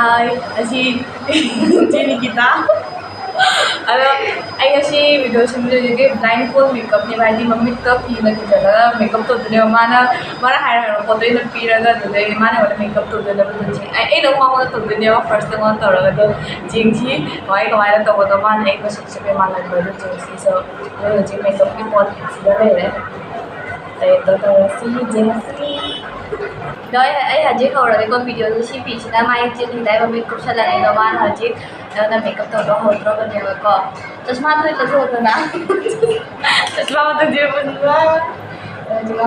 Hi, así Jenny kita. Ada ai kasi video simule jadi blindfold makeup ni bhai di mummy ka pi na kijala makeup to dune mana hire ko to ina pi raga dune mana wala makeup to dune bu ji ai no ma to dune wa first thing on to raga to jing ji wai ka wai to ko man ai ko sub se mana ko to ji so ji makeup ki pot si da re ai to si jing si rồi ấy là chỉ câu rồi con video của chị bị chị đã mai trên thì đây mình cũng sẽ là này đâu mà hả chị là mình cấp tốc đó hồi rồi còn nhiều có just mà thôi là rồi nè just mà tôi chưa muốn ra chỉ là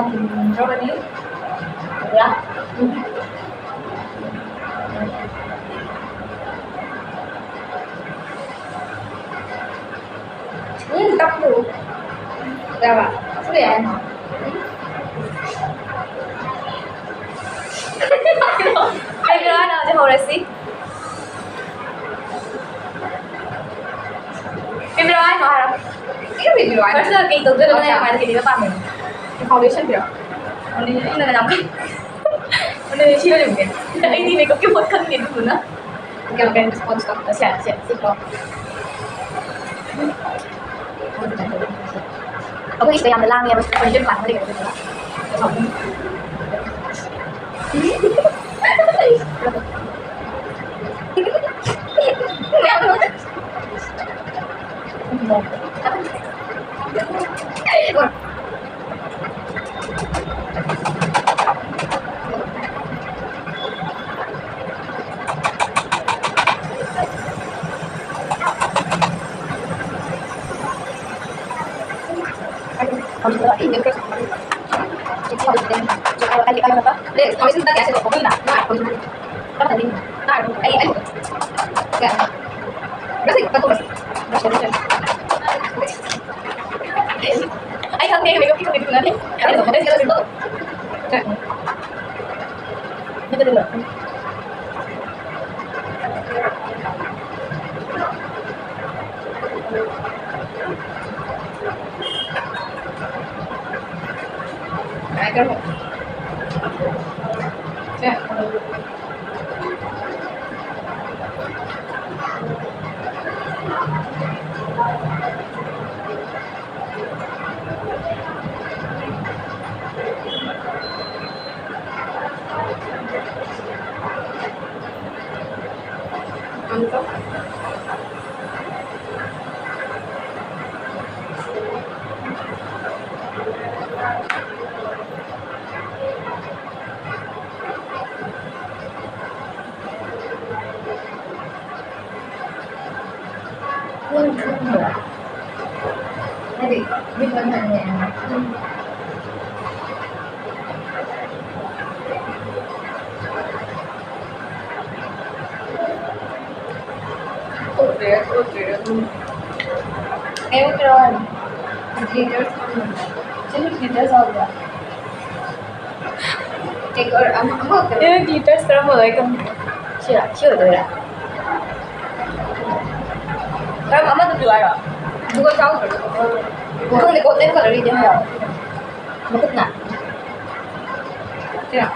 rồi cái này ya tóc đủ ra bạn cái này Ay, pero ano, di horror sih. Pero ano, harap. Video ano? First kayak itu dulu na yung para hindi pa pamin. Foundation dia. Ano yun na naman. Ano yun siya yung yan. Ay, hindi makeup yung podcast dito na. Ikaw kan response ko. Siya, siko. Ako yung istayang lang niya, mas condition pa, mali ka dito. Ini terus. Kalau kali kali apa? Deh, kalau itu tadi ada kopi nak. Nah, kopi. Kan tadi. Nah, ai. Enggak. Berarti betul. Ai kan dia makeup itu nanti. Kalau ada segala itu. Betul dulu. Agar ya mantap. Tadi, di mana ya? Oh dear. Everyone, glitters on. Chalo glitters हो गया. एक और ये glitters तरह बोला कम. Siya dulu ya. Kaya mama tuh juara. Bukan tahu dulu. Bukan di kota kalau di dia. Makut nak. Tidak.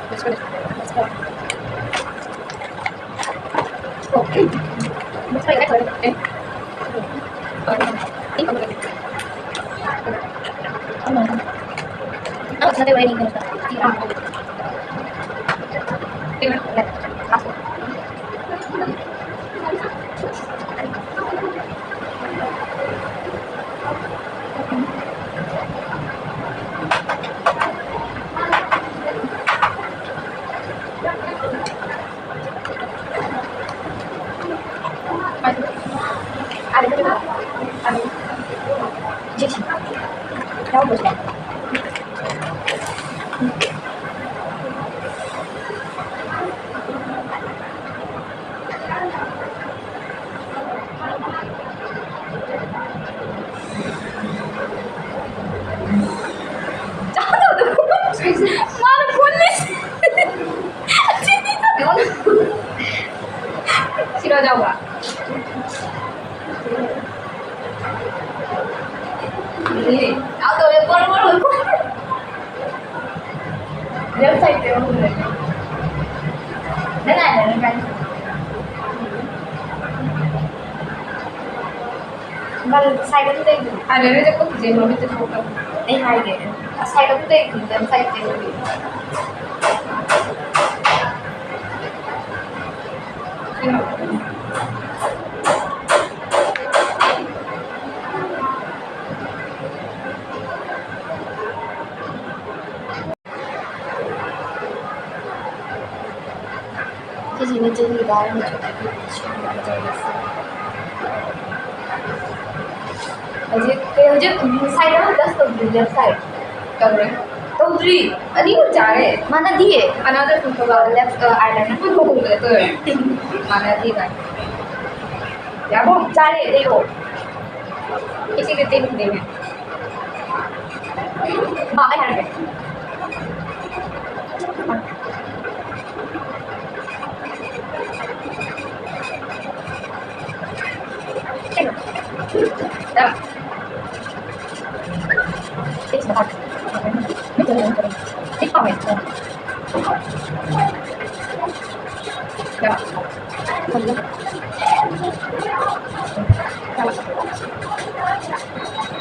Let's go. Okay. Let's try that. Okay. Oh, it's not raining. Dzieci. Dałoby się. 要叫吧？你，然后都要过了。Left side တယ်ဟုတ်တယ် 奶奶的感觉。 ဘာဆိုင်ကတဲ့ 啊，奶奶这个不接，我们这个。 အေးဟိုက်တယ် ဆိုင်ကတဲ့ဒီလမ်းဆိုင်တဲ့ဒီ 之前的经历当然会觉得去了这个事 Ajay side में 10 तो left side cover तो 3 अनी को जा रहे माना दिए another to left island में को गए तो माना दी भाई या वो जा रहे देखो इसी के तीन दिन है हां I have Đó. Tiếp vào. Biết chưa? Tiếp vào này. Đó. Không được.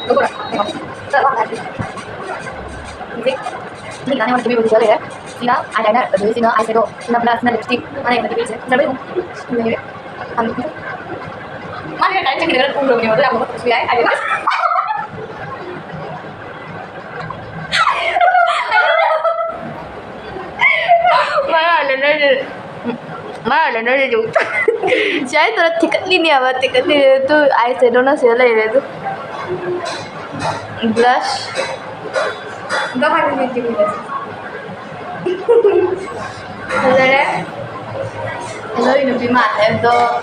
Đúng rồi. Được không? Rất là đi. Đi. Ini kan yang kita bisa lihat. Sini eyeliner, terus sini eyeshadow, sini blush, sini lipstick. Mana yang kita pilih? Sampai belum? Ini. Kan. Mana yang kalian cek dengan urung ni, betul aku terus biar ada. Mana là nó dùng trái tôi thì cắt đi nè và thì cắt đi tôi ai sẽ nó sẽ lấy đấy tôi blush Đó hai cái gì vậy? rồi đấy rồi nó bị mát em đó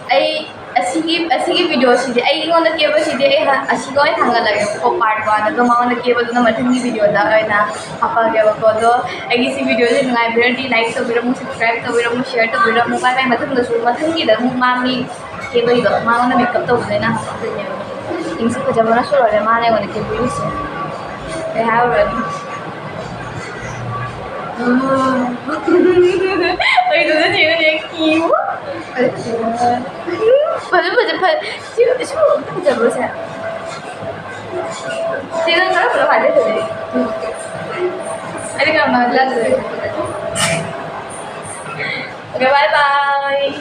ai asigi video sih ai ingon na keba sih ai asigo ai thanga lagi ko part 1 to mauna keba na mathangi video da ai na apa keba ko do ai si video ni ngai brandi like to bira mu subscribe to bira mu share to bira mu bye bye mathang da su mathangi da mu mami keba ido mauna makeup to na ingsi ko jamana sura le mane wona keba use I have already Ôi tôi rất chịu những kiêu Phải chứ không giờ bữa sao Chứ nó nói là phải đấy rồi Anh đi cầm nói lên rồi Ok bye bye